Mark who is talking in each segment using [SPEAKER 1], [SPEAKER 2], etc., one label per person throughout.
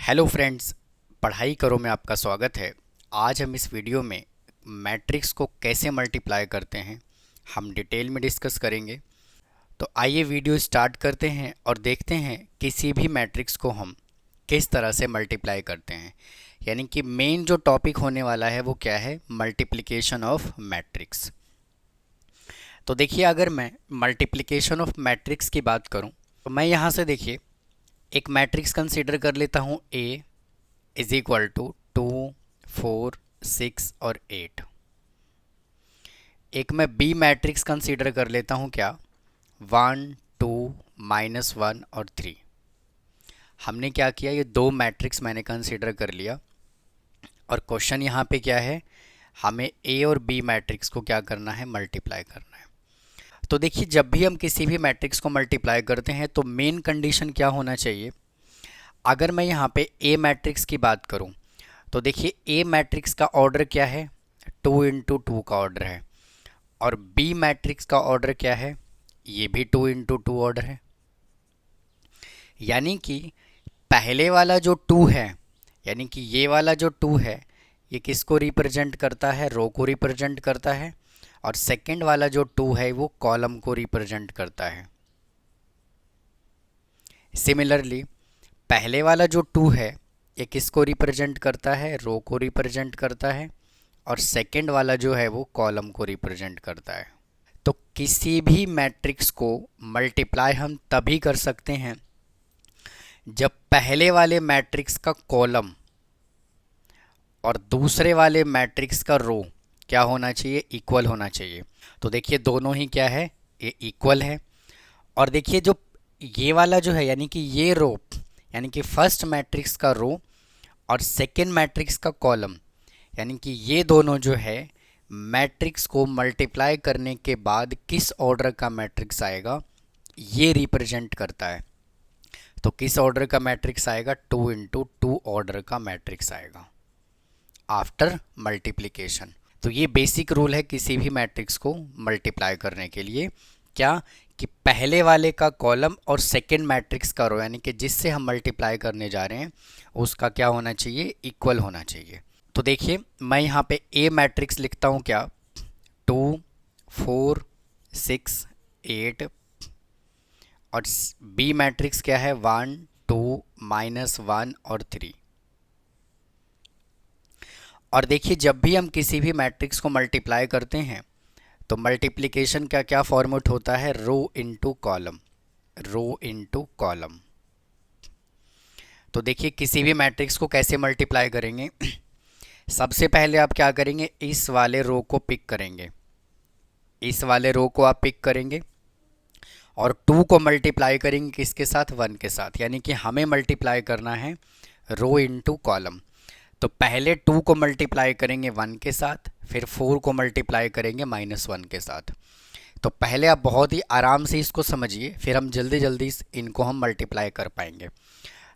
[SPEAKER 1] Hello friends, पढ़ाई करो में आपका स्वागत है। आज हम इस वीडियो में मैट्रिक्स को कैसे मल्टीप्लाई करते हैं हम डिटेल में डिस्कस करेंगे। तो आइए वीडियो स्टार्ट करते हैं और देखते हैं किसी भी मैट्रिक्स को हम किस तरह से मल्टीप्लाई करते हैं। यानी कि मेन जो टॉपिक होने वाला है वो क्या है, मल्टीप्लिकेशन ऑफ मैट्रिक्स। तो देखिए, अगर मैं मल्टीप्लिकेशन ऑफ मैट्रिक्स की बात करूं तो मैं यहाँ से देखिए एक मैट्रिक्स कंसीडर कर लेता हूँ ए इज इक्वल टू 2, 4, 6 और 8। एक मैं बी मैट्रिक्स कंसीडर कर लेता हूँ क्या, 1, 2, -1 और 3। हमने क्या किया, ये दो मैट्रिक्स मैंने कंसीडर कर लिया और क्वेश्चन यहाँ पे क्या है, हमें ए और बी मैट्रिक्स को क्या करना है, मल्टीप्लाई करना है। तो देखिए, जब भी हम किसी भी मैट्रिक्स को मल्टीप्लाई करते हैं तो मेन कंडीशन क्या होना चाहिए। अगर मैं यहाँ पे ए मैट्रिक्स की बात करूँ तो देखिए ए मैट्रिक्स का ऑर्डर क्या है, 2 × 2 का ऑर्डर है। और बी मैट्रिक्स का ऑर्डर क्या है, ये भी 2 × 2 ऑर्डर है। यानी कि पहले वाला जो 2 है, यानी कि ये वाला जो 2 है, ये किसको रिप्रेजेंट करता है, रो को रिप्रेजेंट करता है। और सेकंड वाला जो 2 है वो कॉलम को रिप्रेजेंट करता है। सिमिलरली पहले वाला जो 2 है ये किसको रिप्रेजेंट करता है, रो को रिप्रेजेंट करता है। और सेकंड वाला जो है वो कॉलम को रिप्रेजेंट करता है। तो किसी भी मैट्रिक्स को मल्टीप्लाई हम तभी कर सकते हैं जब पहले वाले मैट्रिक्स का कॉलम और दूसरे वाले मैट्रिक्स का रो क्या होना चाहिए, इक्वल होना चाहिए। तो देखिए दोनों ही क्या है, ये इक्वल है। और देखिए जो ये वाला जो है, यानी कि ये रो, यानी कि फर्स्ट मैट्रिक्स का रो और सेकेंड मैट्रिक्स का कॉलम, यानी कि ये दोनों जो है मैट्रिक्स को मल्टीप्लाई करने के बाद किस ऑर्डर का मैट्रिक्स आएगा ये रिप्रेजेंट करता है। तो किस ऑर्डर का मैट्रिक्स आएगा, 2 × 2 ऑर्डर का मैट्रिक्स आएगा आफ्टर मल्टीप्लिकेशन। तो ये बेसिक रूल है किसी भी मैट्रिक्स को मल्टीप्लाई करने के लिए, क्या कि पहले वाले का कॉलम और सेकेंड मैट्रिक्स का रो, यानी कि जिससे हम मल्टीप्लाई करने जा रहे हैं उसका क्या होना चाहिए, इक्वल होना चाहिए। तो देखिए मैं यहाँ पे ए मैट्रिक्स लिखता हूँ क्या, 2, 4, 6, 8। और बी मैट्रिक्स क्या है, 1, 2, -1 और 3। और देखिए जब भी हम किसी भी मैट्रिक्स को मल्टीप्लाई करते हैं तो मल्टीप्लिकेशन का क्या फॉर्मेट होता है, रो इनटू कॉलम, रो इनटू कॉलम। तो देखिए किसी भी मैट्रिक्स को कैसे मल्टीप्लाई करेंगे, सबसे पहले आप क्या करेंगे, इस वाले रो को पिक करेंगे, इस वाले रो को आप पिक करेंगे और 2 को मल्टीप्लाई करेंगे किसके साथ, 1 के साथ। यानी कि हमें मल्टीप्लाई करना है रो इनटू कॉलम। तो पहले 2 को मल्टीप्लाई करेंगे 1 के साथ, फिर 4 को मल्टीप्लाई करेंगे -1 के साथ। तो पहले आप बहुत ही आराम से इसको समझिए, फिर हम जल्दी जल्दी इनको हम मल्टीप्लाई कर पाएंगे।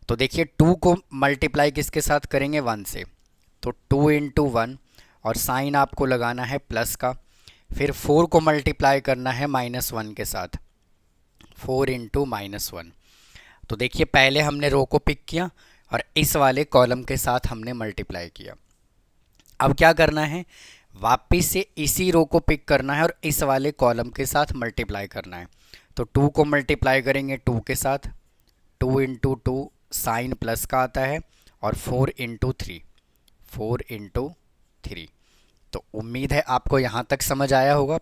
[SPEAKER 1] तो देखिए 2 को मल्टीप्लाई किसके साथ करेंगे, 1 से। तो 2 × 1 और साइन आपको लगाना है प्लस का। फिर 4 को मल्टीप्लाई करना है -1 के साथ, 4 × -1। तो देखिए पहले हमने रो को पिक किया और इस वाले कॉलम के साथ हमने मल्टीप्लाई किया। अब क्या करना है, वापस से इसी रो को पिक करना है और इस वाले कॉलम के साथ मल्टीप्लाई करना है। तो 2 को मल्टीप्लाई करेंगे 2 के साथ, 2 × 2 साइन प्लस का आता है और 4 × 3, 4 × 3। तो उम्मीद है आपको यहाँ तक समझ आया होगा।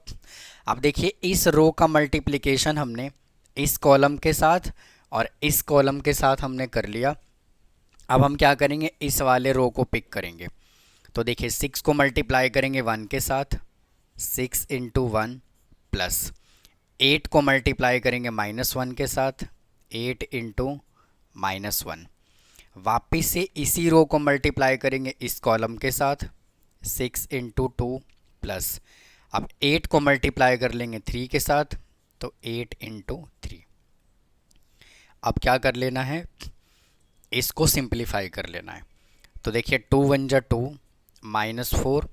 [SPEAKER 1] अब देखिए इस रो का मल्टीप्लिकेशन हमने इस कॉलम के साथ और इस कॉलम के साथ हमने कर लिया। अब हम क्या करेंगे, इस वाले रो को पिक करेंगे। तो देखिए 6 को मल्टीप्लाई करेंगे 1 के साथ, 6 × 1 प्लस 8 को मल्टीप्लाई करेंगे -1 के साथ, 8 × -1। वापिस से इसी रो को मल्टीप्लाई करेंगे इस कॉलम के साथ, 6 × 2 प्लस, अब 8 को मल्टीप्लाई कर लेंगे 3 के साथ, तो 8 × 3। अब क्या कर लेना है, इसको सिंप्लीफाई कर लेना है। तो देखिए 2 × 1 = 2, -4,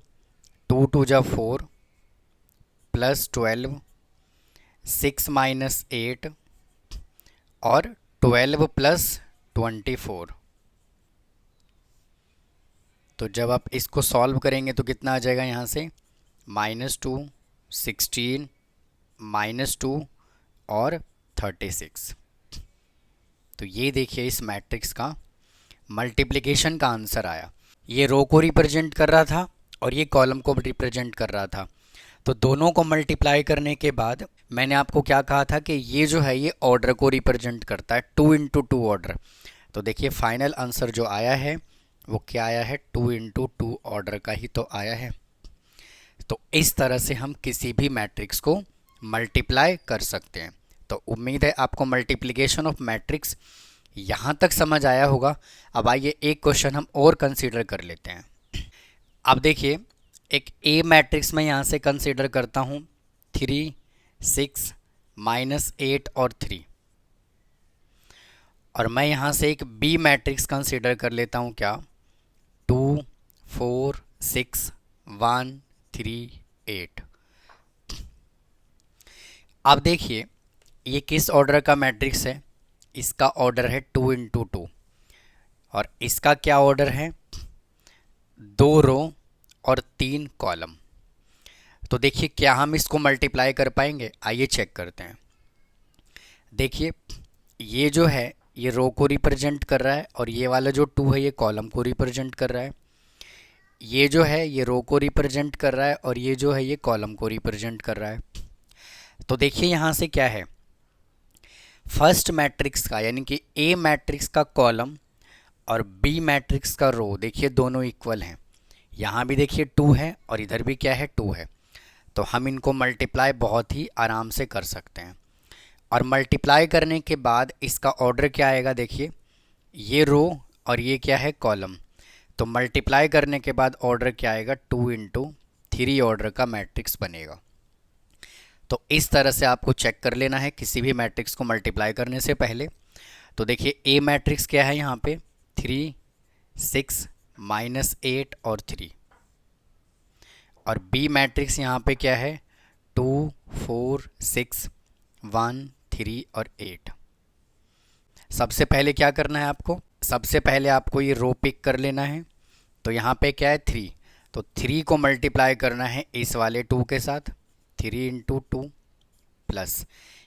[SPEAKER 1] 2 × 2 = 4, +12, 6 - 8 और 12 + 24। तो जब आप इसको सॉल्व करेंगे तो कितना आ जाएगा यहाँ से, -2, 16, -2 और 36। तो ये देखिए इस मैट्रिक्स का मल्टीप्लिकेशन का आंसर आया। ये रो को रिप्रेजेंट कर रहा था और ये कॉलम को रिप्रेजेंट कर रहा था। तो दोनों को मल्टीप्लाई करने के बाद मैंने आपको क्या कहा था कि ये जो है ये ऑर्डर को रिप्रेजेंट करता है, 2 इंटू 2 ऑर्डर। तो देखिए फाइनल आंसर जो आया है वो क्या आया है, 2 इंटू 2 ऑर्डर का ही तो आया है। तो इस तरह से हम किसी भी मैट्रिक्स को मल्टीप्लाई कर सकते हैं। तो उम्मीद है आपको मल्टीप्लिकेशन ऑफ मैट्रिक्स यहाँ तक समझ आया होगा। अब आइए एक क्वेश्चन हम और कंसीडर कर लेते हैं। अब देखिए एक ए मैट्रिक्स में यहाँ से कंसीडर करता हूँ 3, 6, -8 और 3। और मैं यहाँ से एक बी मैट्रिक्स कंसीडर कर लेता हूँ, क्या, 2, 4, 6, 1, 3, 8। अब देखिए ये किस ऑर्डर का मैट्रिक्स है, इसका ऑर्डर है 2 इंटू 2 और इसका क्या ऑर्डर है, 2 रो और 3 कॉलम। तो देखिए क्या हम इसको मल्टीप्लाई कर पाएंगे, आइए चेक करते हैं। देखिए ये जो है ये रो को रिप्रेजेंट कर रहा है और ये वाला जो 2 है ये कॉलम को रिप्रेजेंट कर रहा है। ये जो है ये रो को रिप्रेजेंट कर रहा है और ये जो है ये कॉलम को रिप्रेजेंट कर रहा है। तो देखिए यहाँ से क्या है, फर्स्ट मैट्रिक्स का यानी कि ए मैट्रिक्स का कॉलम और बी मैट्रिक्स का रो देखिए दोनों इक्वल हैं। यहाँ भी देखिए 2 है और इधर भी क्या है, 2 है। तो हम इनको मल्टीप्लाई बहुत ही आराम से कर सकते हैं। और मल्टीप्लाई करने के बाद इसका ऑर्डर क्या आएगा, देखिए ये रो और ये क्या है, कॉलम। तो मल्टीप्लाई करने के बाद ऑर्डर क्या आएगा, 2 इंटू 3 ऑर्डर का मैट्रिक्स बनेगा। तो इस तरह से आपको चेक कर लेना है किसी भी मैट्रिक्स को मल्टीप्लाई करने से पहले। तो देखिए ए मैट्रिक्स क्या है यहाँ पे, 3, 6, -8 और 3। और बी मैट्रिक्स यहाँ पे क्या है, 2, 4, 6, 1, 3 और 8। सबसे पहले क्या करना है आपको, सबसे पहले आपको ये रो पिक कर लेना है। तो यहाँ पे क्या है, 3। तो 3 को मल्टीप्लाई करना है इस वाले 2 के साथ, 3 इंटू 2 प्लस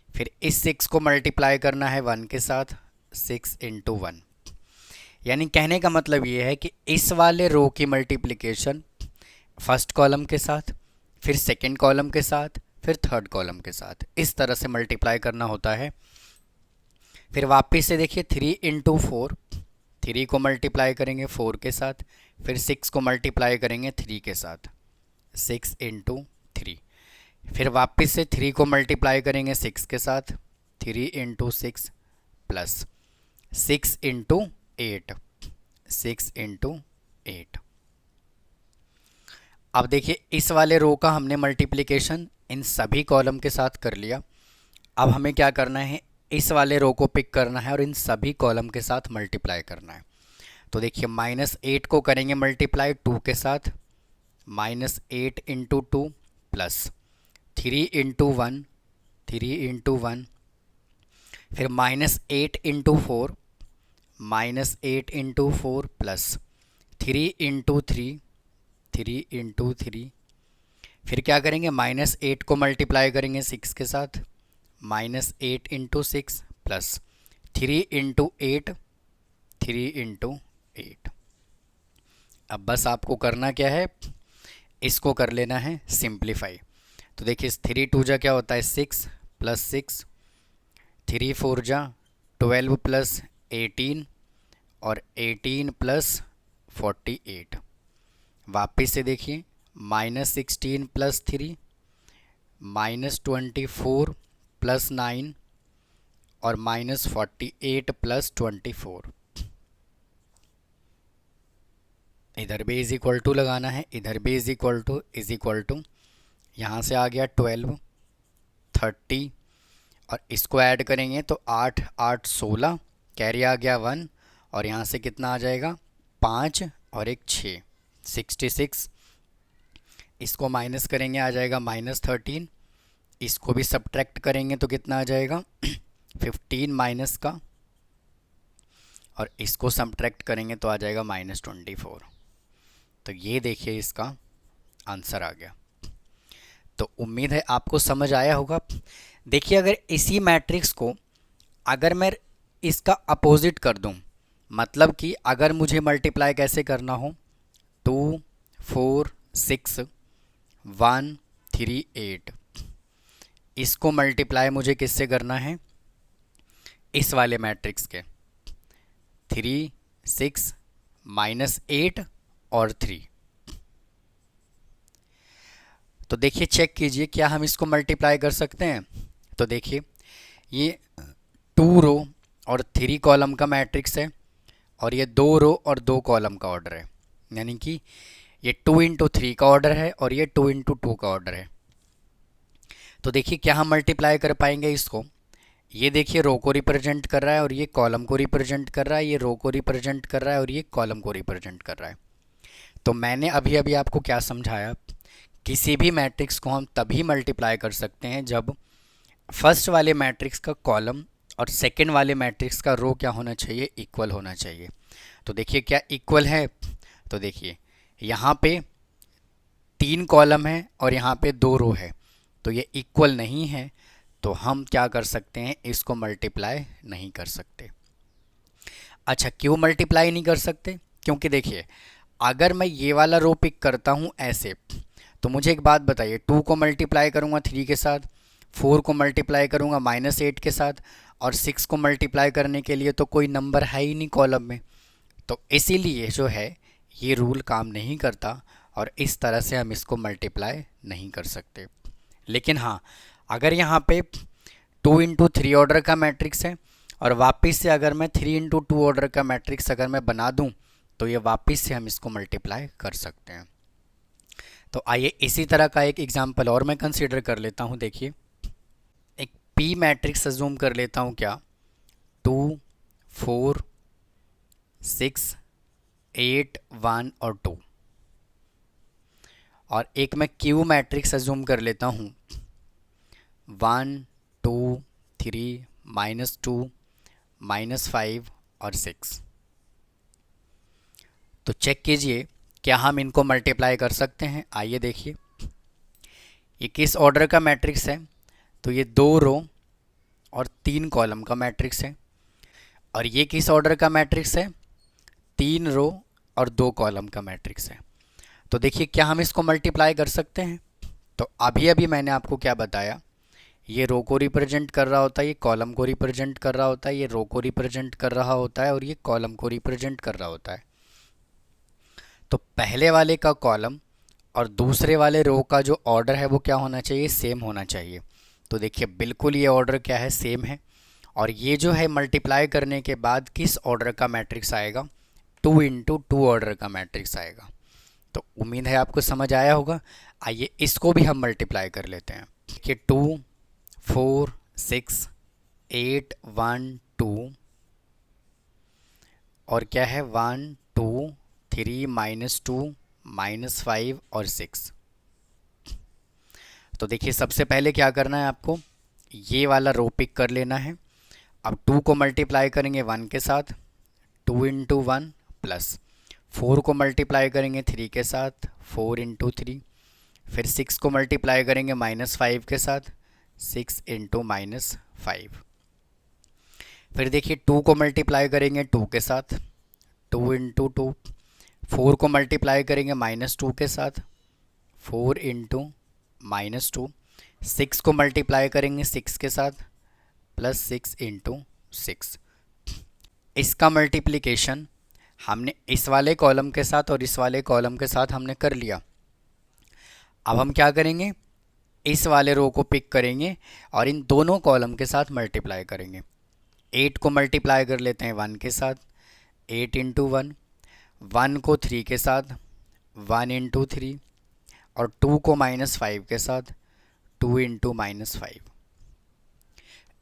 [SPEAKER 1] फिर इस 6 को मल्टीप्लाई करना है 1 के साथ, 6 इंटू 1। यानी कहने का मतलब ये है कि इस वाले रो की मल्टीप्लिकेशन फर्स्ट कॉलम के साथ, फिर सेकंड कॉलम के साथ, फिर थर्ड कॉलम के साथ, इस तरह से मल्टीप्लाई करना होता है। फिर वापस से देखिए 3 इंटू 4, 3 को मल्टीप्लाई करेंगे 4 के साथ, फिर 6 को मल्टीप्लाई करेंगे 3 के साथ, 6 इंटू 3। फिर वापस से 3 को मल्टीप्लाई करेंगे 6 के साथ, 3 इंटू 6 प्लस 6 इंटू 8, 6 इंटू 8। अब देखिए इस वाले रो का हमने मल्टीप्लिकेशन इन सभी कॉलम के साथ कर लिया। अब हमें क्या करना है, इस वाले रो को पिक करना है और इन सभी कॉलम के साथ मल्टीप्लाई करना है। तो देखिए -8 को करेंगे मल्टीप्लाई 2 के साथ, -8 इंटू 2 प्लस 3 इंटू 1, 3 इंटू 1। फिर -8 into 4, -8 into 4 plus 3 into 3, 3 into 3। फिर क्या करेंगे, -8 को मल्टीप्लाई करेंगे 6 के साथ, -8 इंटू 6 प्लस 3 इंटू 8, 3 इंटू 8। अब बस आपको करना क्या है, इसको कर लेना है सिंप्लीफाई। तो देखिए 3 2 जा क्या होता है, 6 प्लस 6, 3 4 जा 12 प्लस 18 और 18 प्लस 48। वापस से देखिए -16 प्लस 3, -24 प्लस 9 और -48 प्लस 24। इधर भी इज इक्वल टू लगाना है, इधर भी इज इक्वल टू यहाँ से आ गया 12, 30 और इसको ऐड करेंगे तो 8 8 16, कैरी आ गया 1 और यहाँ से कितना आ जाएगा, 5 और एक 6, 66। इसको माइनस करेंगे आ जाएगा -13, इसको भी सब्ट्रैक्ट करेंगे तो कितना आ जाएगा 15 माइनस का, और इसको सब्ट्रैक्ट करेंगे तो आ जाएगा -24। तो ये देखिए इसका आंसर आ गया। तो उम्मीद है आपको समझ आया होगा। देखिए अगर इसी मैट्रिक्स को अगर मैं इसका अपोजिट कर दूं, मतलब कि अगर मुझे मल्टीप्लाई कैसे करना हो, 2 4 6 1 3 8, इसको मल्टीप्लाई मुझे किससे करना है, इस वाले मैट्रिक्स के 3 6 -8 और 3। तो देखिए चेक कीजिए क्या हम इसको मल्टीप्लाई कर सकते हैं। तो देखिए ये 2 रो और 3 कॉलम का मैट्रिक्स है और ये 2 रो और 2 कॉलम का ऑर्डर है, यानी कि ये 2 इंटू 3 का ऑर्डर है और ये 2 इंटू 2 का ऑर्डर है। तो देखिए क्या हम मल्टीप्लाई कर पाएंगे इसको। ये देखिए रो को रिप्रेजेंट कर रहा है और ये कॉलम को रिप्रेजेंट कर रहा है, ये रो को रिप्रेजेंट कर रहा है और ये कॉलम को रिप्रेजेंट कर रहा है। तो मैंने अभी अभी आपको क्या समझाया, किसी भी मैट्रिक्स को हम तभी मल्टीप्लाई कर सकते हैं जब फर्स्ट वाले मैट्रिक्स का कॉलम और सेकंड वाले मैट्रिक्स का रो क्या होना चाहिए, इक्वल होना चाहिए। तो देखिए क्या इक्वल है। तो देखिए यहाँ पे 3 कॉलम है और यहाँ पे 2 रो है, तो ये इक्वल नहीं है, तो हम क्या कर सकते हैं, इसको मल्टीप्लाई नहीं कर सकते। अच्छा क्यों मल्टीप्लाई नहीं कर सकते, क्योंकि देखिए अगर मैं ये वाला रो पिक करता हूँ ऐसे, तो मुझे एक बात बताइए, 2 को मल्टीप्लाई करूँगा 3 के साथ, 4 को मल्टीप्लाई करूँगा -8 के साथ, और 6 को मल्टीप्लाई करने के लिए तो कोई नंबर है ही नहीं कॉलम में। तो इसीलिए जो है ये रूल काम नहीं करता और इस तरह से हम इसको मल्टीप्लाई नहीं कर सकते। लेकिन हाँ अगर यहाँ पे 2 इंटू 3 ऑर्डर का मैट्रिक्स है और वापस से अगर मैं 3 इंटू 2 ऑर्डर का मैट्रिक्स अगर मैं बना दूँ, तो ये वापस से हम इसको मल्टीप्लाई कर सकते हैं। तो आइए इसी तरह का एक एग्जाम्पल और मैं कंसीडर कर लेता हूँ। देखिए एक पी मैट्रिक्स अज्यूम कर लेता हूँ, क्या 2 4 6 8 1 और 2, और एक मैं क्यू मैट्रिक्स अज्यूम कर लेता हूँ 1 2 3 -2 -5 और 6। तो चेक कीजिए क्या हम इनको मल्टीप्लाई कर सकते हैं। आइए देखिए ये किस ऑर्डर का मैट्रिक्स है, तो ये 2 रो और 3 कॉलम का मैट्रिक्स है। और ये किस ऑर्डर का मैट्रिक्स है, 3 रो और 2 कॉलम का मैट्रिक्स है। तो देखिए क्या हम इसको मल्टीप्लाई कर सकते हैं। तो अभी अभी मैंने आपको क्या बताया, ये रो को रिप्रेजेंट कर रहा होता है, ये कॉलम को रिप्रेजेंट कर रहा होता है, ये रो को रिप्रेजेंट कर रहा होता है और ये कॉलम को रिप्रेजेंट कर रहा होता है। तो पहले वाले का कॉलम और दूसरे वाले रो का जो ऑर्डर है वो क्या होना चाहिए, सेम होना चाहिए। तो देखिए बिल्कुल ये ऑर्डर क्या है, सेम है। और ये जो है मल्टीप्लाई करने के बाद किस ऑर्डर का मैट्रिक्स आएगा, 2 इंटू 2 ऑर्डर का मैट्रिक्स आएगा। तो उम्मीद है आपको समझ आया होगा। आइए इसको भी हम मल्टीप्लाई कर लेते हैं कि 2 4 6 8 1 2 और क्या है 1 2 3 -2 -5 और 6। तो देखिए सबसे पहले क्या करना है आपको, ये वाला रो पिक कर लेना है। अब 2 को मल्टीप्लाई करेंगे 1 के साथ, 2 इंटू 1 प्लस 4 को मल्टीप्लाई करेंगे 3 के साथ, 4 इंटू 3, फिर 6 को मल्टीप्लाई करेंगे -5 के साथ, 6 इंटू -5। फिर देखिए 2 को मल्टीप्लाई करेंगे 2 के साथ, 2 इंटू 2, 4 को मल्टीप्लाई करेंगे -2 के साथ, 4 इंटू -2, 6 को मल्टीप्लाई करेंगे 6 के साथ, प्लस 6 इंटू 6। इसका मल्टीप्लिकेशन हमने इस वाले कॉलम के साथ और इस वाले कॉलम के साथ हमने कर लिया। अब हम क्या करेंगे, इस वाले रो को पिक करेंगे और इन दोनों कॉलम के साथ मल्टीप्लाई करेंगे। 8 को मल्टीप्लाई कर लेते हैं 1 के साथ, 8 इंटू 1, 1 को 3 के साथ, 1 इंटू 3, और 2 को -5 के साथ, 2 इंटू -5।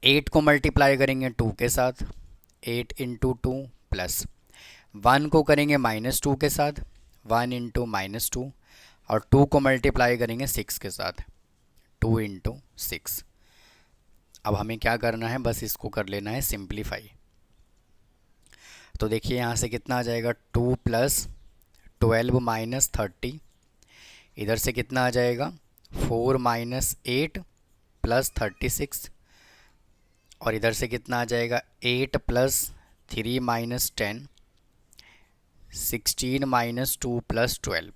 [SPEAKER 1] 8 को मल्टीप्लाई करेंगे 2 के साथ, 8 इंटू 2 प्लस 1 को करेंगे -2 के साथ, 1 इंटू -2, और 2 को मल्टीप्लाई करेंगे 6 के साथ, 2 इंटू 6। अब हमें क्या करना है, बस इसको कर लेना है सिंप्लीफाई। तो देखिए यहाँ से कितना आ जाएगा, 2 प्लस 12 माइनस 30, इधर से कितना आ जाएगा 4 माइनस 8 प्लस 36, और इधर से कितना आ जाएगा 8 plus 3 minus 10, 16 minus 2 plus 12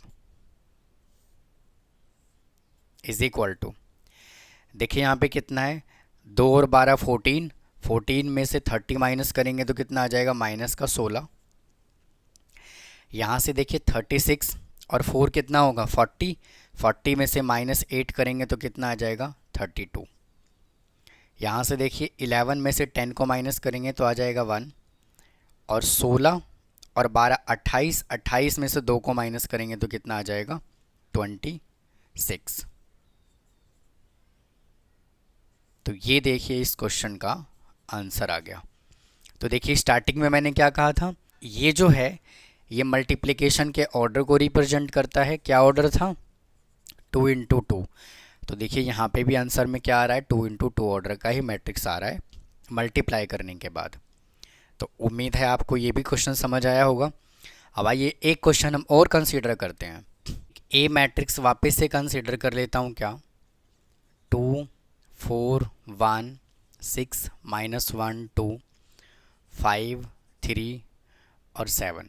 [SPEAKER 1] is equal to, देखिए यहाँ पे कितना है 2 और 12 14, 14 में से 30 माइनस करेंगे तो कितना आ जाएगा माइनस का 16, यहाँ से देखिए 36 और 4 कितना होगा 40, 40 में से माइनस 8 करेंगे तो कितना आ जाएगा 32, यहाँ से देखिए 11 में से 10 को माइनस करेंगे तो आ जाएगा 1, और 16 और 12 28, 28 में से 2 को माइनस करेंगे तो कितना आ जाएगा 26। तो ये देखिए इस क्वेश्चन का आंसर आ गया। तो देखिए स्टार्टिंग में मैंने क्या कहा था, ये जो है ये मल्टीप्लिकेशन के ऑर्डर को रिप्रेजेंट करता है। क्या ऑर्डर था 2 इंटू 2। तो देखिए यहाँ पे भी आंसर में क्या आ रहा है 2 इंटू 2 ऑर्डर का ही मैट्रिक्स आ रहा है मल्टीप्लाई करने के बाद। तो उम्मीद है आपको ये भी क्वेश्चन समझ आया होगा। अब आइए एक क्वेश्चन हम और कंसीडर करते हैं। ए मैट्रिक्स वापस से कंसीडर कर लेता हूँ क्या, 2 4 1 6 माइनस 1 2 5 3 और 7।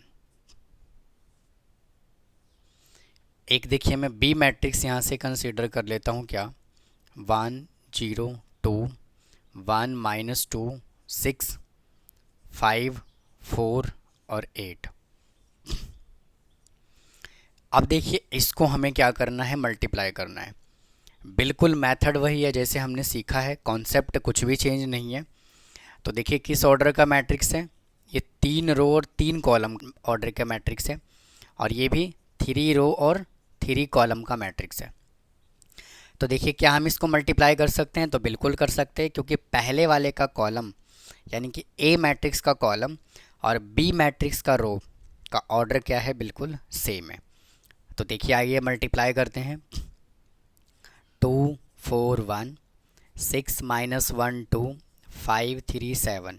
[SPEAKER 1] एक देखिए मैं बी मैट्रिक्स यहाँ से कंसीडर कर लेता हूँ क्या, 1 0 2 1 माइनस 2 6 5 4 और 8। अब देखिए इसको हमें क्या करना है मल्टीप्लाई करना है। बिल्कुल मेथड वही है जैसे हमने सीखा है, कॉन्सेप्ट कुछ भी चेंज नहीं है। तो देखिए किस ऑर्डर का मैट्रिक्स है, ये 3 रो और 3 कॉलम ऑर्डर का मैट्रिक्स है, और ये भी 3 रो और 3 कॉलम का मैट्रिक्स है। तो देखिए क्या हम इसको मल्टीप्लाई कर सकते हैं, तो बिल्कुल कर सकते हैं, क्योंकि पहले वाले का कॉलम यानी कि ए मैट्रिक्स का कॉलम और बी मैट्रिक्स का रो का ऑर्डर क्या है, बिल्कुल सेम है। तो देखिए आइए मल्टीप्लाई करते हैं। 2 4 1 6 माइनस 1 2 5 3 7,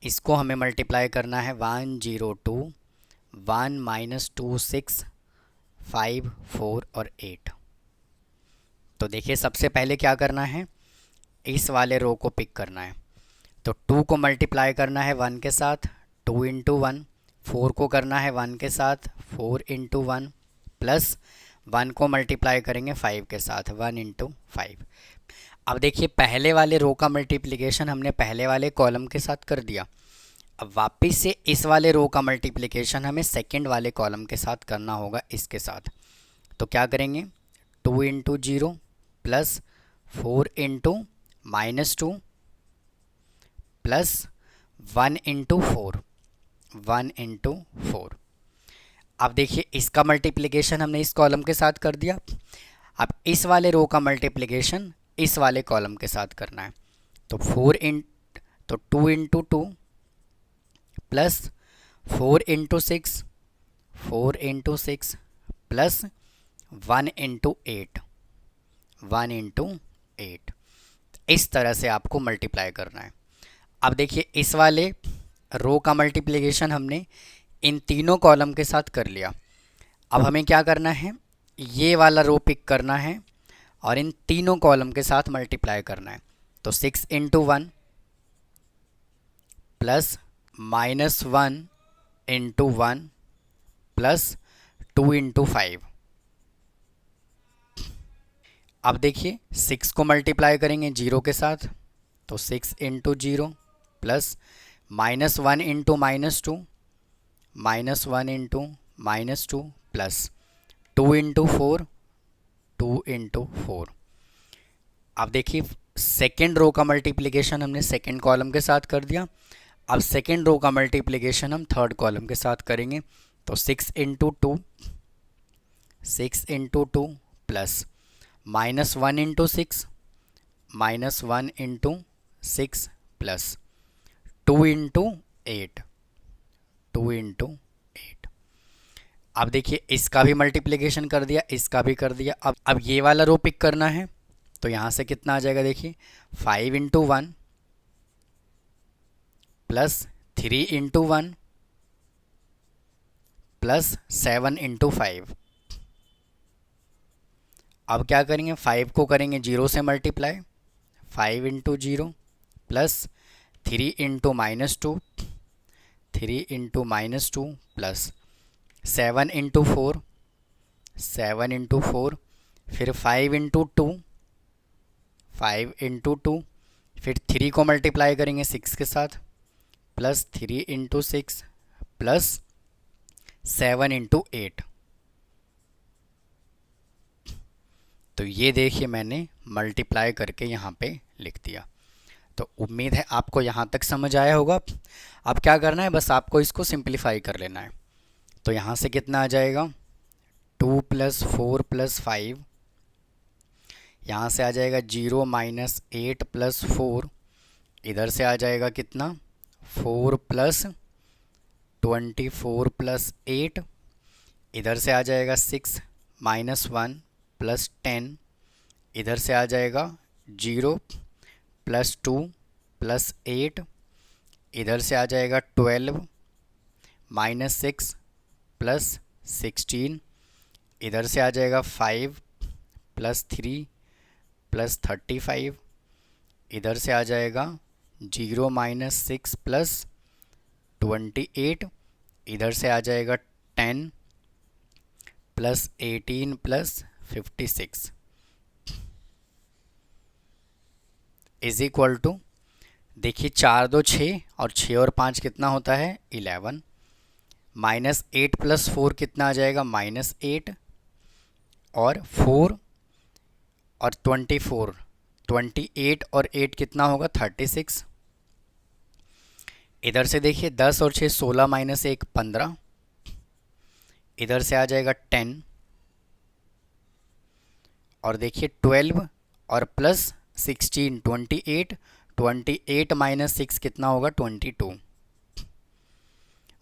[SPEAKER 1] इसको हमें मल्टीप्लाई करना है 1 0 2 1 माइनस 2 6 5 4 और 8। तो देखिए सबसे पहले क्या करना है, इस वाले रो को पिक करना है। तो 2 को मल्टीप्लाई करना है 1 के साथ, 2 इंटू 1, 4 को करना है 1 के साथ, 4 इंटू 1, प्लस 1 को मल्टीप्लाई करेंगे 5 के साथ, 1 इंटू 5। अब देखिए पहले वाले रो का मल्टीप्लिकेशन हमने पहले वाले कॉलम के साथ कर दिया। अब वापस से इस वाले रो का मल्टीप्लिकेशन हमें सेकंड वाले कॉलम के साथ करना होगा, इसके साथ। तो क्या करेंगे 2 into 0 plus 4 into minus 2 plus 1 into 4, 1 into 4। अब देखिए इसका मल्टीप्लिकेशन हमने इस कॉलम के साथ कर दिया। अब इस वाले रो का मल्टीप्लिकेशन इस वाले कॉलम के साथ करना है। तो 2 into 2 plus 4 into 6, 4 into 6 plus 1 into 8, 1 into 8। इस तरह से आपको मल्टीप्लाई करना है। अब देखिए इस वाले रो का मल्टीप्लिकेशन हमने इन तीनों कॉलम के साथ कर लिया। अब हमें क्या करना है, ये वाला रो पिक करना है और इन तीनों कॉलम के साथ मल्टीप्लाई करना है। तो 6 into 1 plus minus 1 into 1 plus 2 into 5। अब देखिए 6 को मल्टीप्लाई करेंगे 0 के साथ, तो 6 into 0 plus minus 1 into minus 2, minus 1 into minus 2 plus 2 into 4, 2 into 4। अब देखिए सेकेंड रो का मल्टीप्लिकेशन हमने सेकेंड कॉलम के साथ कर दिया। अब सेकेंड रो का मल्टीप्लिकेशन हम थर्ड कॉलम के साथ करेंगे। तो 6 into 2, 6 into 2 plus minus 1 into 6, minus 1 into 6 plus 2 into 8, 2 into 8। अब देखिए इसका भी मल्टीप्लिकेशन कर दिया, इसका भी कर दिया। अब ये वाला रो पिक करना है। तो यहाँ से कितना आ जाएगा, देखिए 5 into 1 plus 3 into 1 plus 7 into 5। अब क्या करेंगे, 5 को करेंगे 0 से multiply, 5 into 0 plus 3 into -2, 3 into -2 plus 7 into 4, 7 into 4, फिर 5 इंटू 2, 5 इंटू 2, फिर 3 को मल्टीप्लाई करेंगे 6 के साथ, प्लस 3 इंटू 6 प्लस 7 इंटू 8। तो ये देखिए मैंने मल्टीप्लाई करके यहाँ पे लिख दिया। तो उम्मीद है आपको यहाँ तक समझ आया होगा। अब क्या करना है, बस आपको इसको सिंप्लीफाई कर लेना है। तो यहाँ से कितना आ जाएगा, 2 प्लस 4 प्लस 5, यहाँ से आ जाएगा 0 माइनस 8 प्लस 4, इधर से आ जाएगा कितना, 4 प्लस 24 प्लस 8, इधर से आ जाएगा 6 माइनस 1 प्लस 10, इधर से आ जाएगा 0 प्लस 2 प्लस 8, इधर से आ जाएगा 12 माइनस 6 प्लस 16, इधर से आ जाएगा 5 प्लस 3 प्लस 35, इधर से आ जाएगा 0 माइनस 6 प्लस 28, इधर से आ जाएगा 10 plus 18 plus 56 is equal to, देखिए 4 2 6 और 6 और 5 कितना होता है 11, माइनस 8 प्लस 4 कितना आ जाएगा -8, और 4 और 24, 28 और 8 कितना होगा 36। इधर से देखिए 10 और 6 16 माइनस 1 15, इधर से आ जाएगा 10, और देखिए 12 और प्लस 16 28, 28 माइनस 6 कितना होगा 22।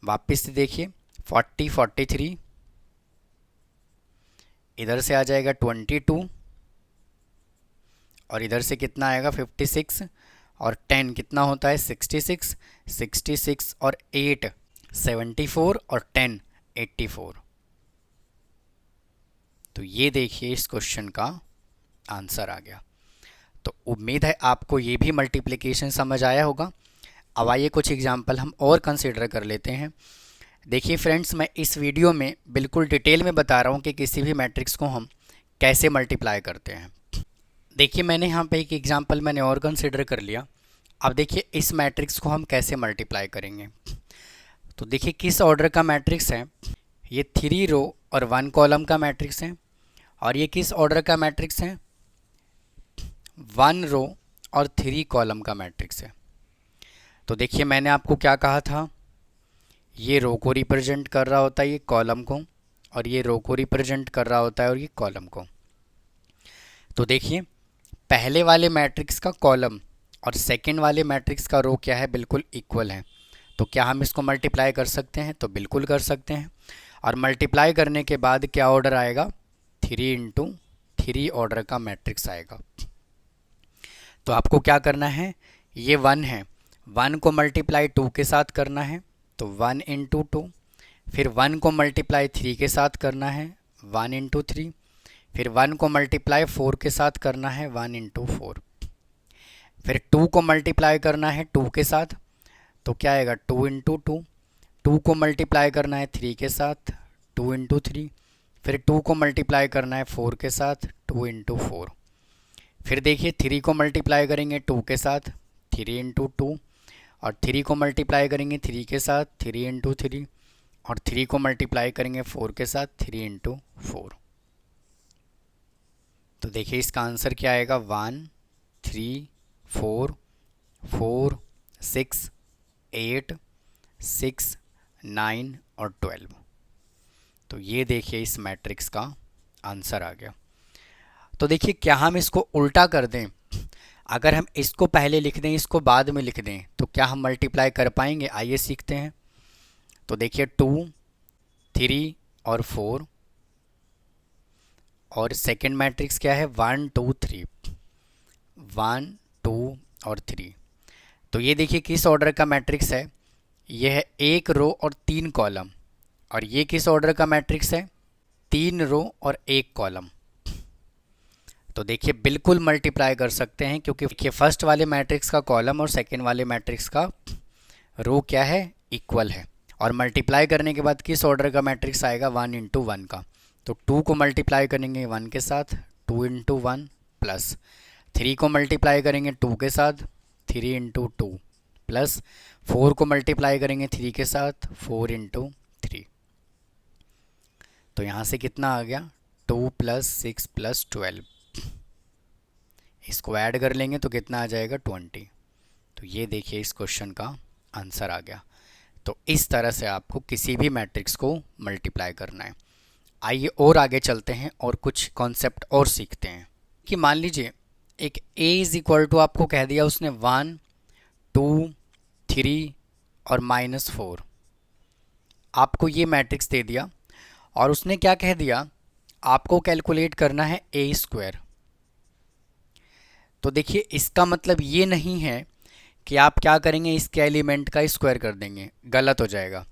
[SPEAKER 1] वापस से देखिए 40 43, इधर से आ जाएगा 22, और इधर से कितना आएगा 56, और 10 कितना होता है 66, 66 और 8 74, और 10 84। तो ये देखिए इस क्वेश्चन का आंसर आ गया। तो उम्मीद है आपको ये भी मल्टीप्लिकेशन समझ आया होगा। अब आइए कुछ एग्जाम्पल हम और कंसिडर कर लेते हैं। देखिए फ्रेंड्स, मैं इस वीडियो में बिल्कुल डिटेल में बता रहा हूँ कि किसी भी मैट्रिक्स को हम कैसे मल्टीप्लाई करते हैं। देखिए मैंने यहाँ पे एक एग्जाम्पल मैंने और कंसिडर कर लिया। अब देखिए इस मैट्रिक्स को हम कैसे मल्टीप्लाई करेंगे। तो देखिए किस ऑर्डर का मैट्रिक्स है, ये 3 रो और 1 कॉलम का मैट्रिक्स है। और ये किस ऑर्डर का मैट्रिक्स है, 1 रो और 3 कॉलम का मैट्रिक्स है। तो देखिए मैंने आपको क्या कहा था, ये रो को रिप्रेजेंट कर रहा होता है ये कॉलम को, और ये रो को रिप्रेजेंट कर रहा होता है और ये कॉलम को। तो देखिए पहले वाले मैट्रिक्स का कॉलम और सेकंड वाले मैट्रिक्स का रो क्या है, बिल्कुल इक्वल है। तो क्या हम इसको मल्टीप्लाई कर सकते हैं, तो बिल्कुल कर सकते हैं। और मल्टीप्लाई करने के बाद क्या ऑर्डर आएगा, 3 इंटू 3 ऑर्डर का मैट्रिक्स आएगा। तो आपको क्या करना है, ये 1 है, 1 को मल्टीप्लाई 2 के साथ करना है, तो 1 इंटू 2, फिर 1 को मल्टीप्लाई 3 के साथ करना है, 1 इंटू 3, फिर 1 को मल्टीप्लाई 4 के साथ करना है, 1 इंटू 4, फिर 2 को मल्टीप्लाई करना है 2 के साथ, तो क्या आएगा 2 इंटू 2, 2 को मल्टीप्लाई करना है 3 के साथ, 2 इंटू 3, फिर 2 को मल्टीप्लाई करना है 4 के साथ, 2 इंटू 4, फिर देखिए 3 को मल्टीप्लाई करेंगे 2 के साथ, 3 इंटू 2, और 3 को मल्टीप्लाई करेंगे 3 के साथ, 3 इंटू 3, और 3 को मल्टीप्लाई करेंगे 4 के साथ, 3 इंटू 4। तो देखिए इसका आंसर क्या आएगा, 1 3 4 4 6 8 6 9 और 12। तो ये देखिए इस मैट्रिक्स का आंसर आ गया। तो देखिए क्या हम इसको उल्टा कर दें, अगर हम इसको पहले लिख दें इसको बाद में लिख दें, तो क्या हम मल्टीप्लाई कर पाएंगे, आइए सीखते हैं। तो देखिए 2 3 और 4, और सेकंड मैट्रिक्स क्या है 1 2 3, 1 2 और 3। तो ये देखिए किस ऑर्डर का मैट्रिक्स है, यह है 1 रो और 3 कॉलम, और ये किस ऑर्डर का मैट्रिक्स है, 3 रो और 1 कॉलम। तो देखिए बिल्कुल मल्टीप्लाई कर सकते हैं, क्योंकि देखिए फर्स्ट वाले मैट्रिक्स का कॉलम और सेकेंड वाले मैट्रिक्स का रो क्या है, इक्वल है। और मल्टीप्लाई करने के बाद किस ऑर्डर का मैट्रिक्स आएगा, 1 इंटू 1 का। तो 2 को मल्टीप्लाई करेंगे 1 के साथ, 2 इंटू 1 प्लस 3 को मल्टीप्लाई करेंगे 2 के साथ, 3 इंटू 2 प्लस 4 को मल्टीप्लाई करेंगे 3 के साथ, 4 इंटू 3। तो यहाँ से कितना आ गया, 2 प्लस 6 प्लस 12। इसको ऐड कर लेंगे तो कितना आ जाएगा, 20। तो ये देखिए इस क्वेश्चन का आंसर आ गया। तो इस तरह से आपको किसी भी मैट्रिक्स को मल्टीप्लाई करना है। आइए और आगे चलते हैं और कुछ कॉन्सेप्ट और सीखते हैं। कि मान लीजिए एक a इज इक्वल टू आपको कह दिया उसने 1, 2, 3 और -4, आपको ये मैट्रिक्स दे दिया और उसने क्या कह दिया, आपको कैलकुलेट करना है a स्क्वायर। तो देखिए इसका मतलब ये नहीं है कि आप क्या करेंगे, इसके एलिमेंट का स्क्वायर कर देंगे, गलत हो जाएगा।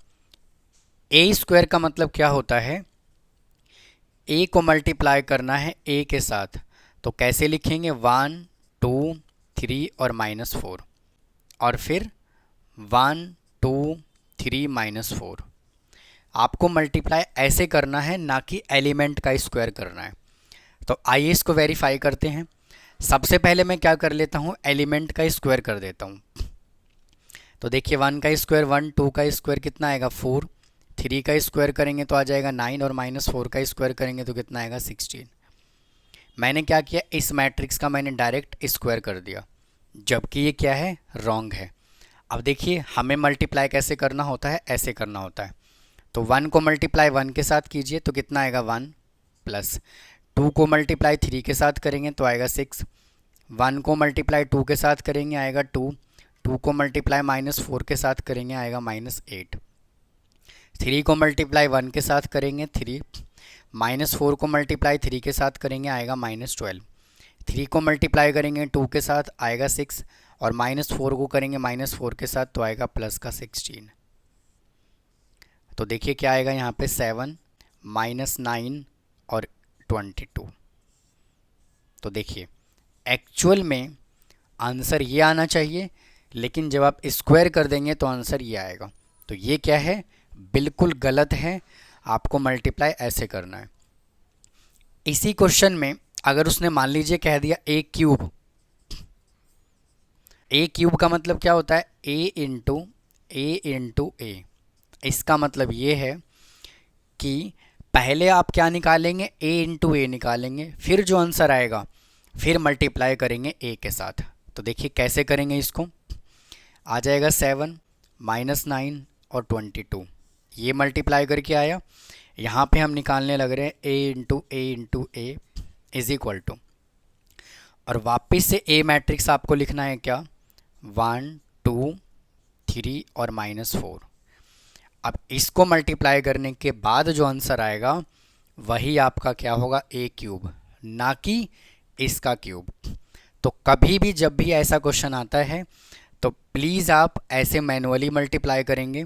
[SPEAKER 1] a स्क्वायर का मतलब क्या होता है, a को मल्टीप्लाई करना है a के साथ। तो कैसे लिखेंगे, 1, 2, 3 और -4, और फिर 1, 2, 3 -4। आपको मल्टीप्लाई ऐसे करना है, ना कि एलिमेंट का स्क्वायर करना है। तो आइए इसको वेरीफाई करते हैं। सबसे पहले मैं क्या कर लेता हूँ, एलिमेंट का स्क्वायर कर देता हूँ। तो देखिए 1 का स्क्वायर 1, 2 का स्क्वायर कितना आएगा 4, 3 का स्क्वायर करेंगे तो आ जाएगा 9 और -4 का स्क्वायर करेंगे तो कितना आएगा 16। मैंने क्या किया, इस मैट्रिक्स का मैंने डायरेक्ट स्क्वायर कर दिया, जबकि ये क्या है, रॉन्ग है। अब देखिए हमें मल्टीप्लाई कैसे करना होता है, ऐसे करना होता है। तो 1 को मल्टीप्लाई 1 के साथ कीजिए तो कितना आएगा 1, प्लस 2 को मल्टीप्लाई 3 के साथ करेंगे तो आएगा 6, 1 को मल्टीप्लाई 2 के साथ करेंगे आएगा 2, 2 को मल्टीप्लाई -4 के साथ करेंगे आएगा -8, 3 को मल्टीप्लाई 1 के साथ करेंगे 3, -4 को मल्टीप्लाई 3 के साथ करेंगे आएगा -12, 3 को मल्टीप्लाई करेंगे 2 के साथ आएगा 6, और -4 को करेंगे -4 के साथ तो आएगा प्लस का 16। तो देखिए क्या आएगा यहाँ पे 7, -9 और 22। तो देखिए एक्चुअल में आंसर ये आना चाहिए, लेकिन जब आप स्क्वायर कर देंगे तो आंसर ये आएगा। तो ये क्या है, बिल्कुल गलत है। आपको मल्टीप्लाई ऐसे करना है। इसी क्वेश्चन में अगर उसने मान लीजिए कह दिया a क्यूब, a क्यूब का मतलब क्या होता है, a इंटू a। इसका मतलब ये है कि पहले आप क्या निकालेंगे, a इंटू a निकालेंगे, फिर जो आंसर आएगा फिर मल्टीप्लाई करेंगे a के साथ। तो देखिए कैसे करेंगे, इसको आ जाएगा 7, -9 और 22, ये मल्टीप्लाई करके आया। यहाँ पे हम निकालने लग रहे हैं a into a is equal to, और वापस से a मैट्रिक्स आपको लिखना है क्या, 1, 2, 3 और -4। अब इसको मल्टीप्लाई करने के बाद जो आंसर आएगा वही आपका क्या होगा, a क्यूब, ना कि इसका क्यूब। तो कभी भी जब भी ऐसा क्वेश्चन आता है तो प्लीज़ आप ऐसे मैनुअली मल्टीप्लाई करेंगे,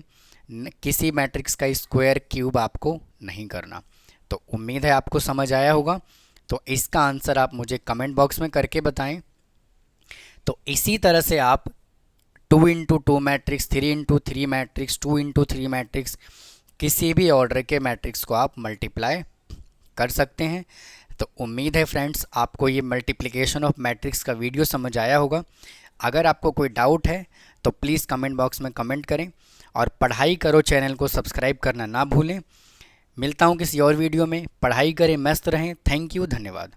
[SPEAKER 1] किसी मैट्रिक्स का स्क्वायर क्यूब आपको नहीं करना। तो उम्मीद है आपको समझ आया होगा। तो इसका आंसर आप मुझे कमेंट बॉक्स में करके बताएं। तो इसी तरह से आप 2 into 2 matrix, 3 into 3 matrix, 2 into 3 matrix, किसी भी ऑर्डर के मैट्रिक्स को आप मल्टीप्लाई कर सकते हैं। तो उम्मीद है फ्रेंड्स आपको ये मल्टीप्लिकेशन ऑफ मैट्रिक्स का वीडियो समझ आया होगा। अगर आपको कोई डाउट है तो प्लीज़ कमेंट बॉक्स में कमेंट करें, और पढ़ाई करो चैनल को सब्सक्राइब करना ना भूलें। मिलता हूँ किसी और वीडियो में। पढ़ाई करें, मस्त रहें। थैंक यू, धन्यवाद।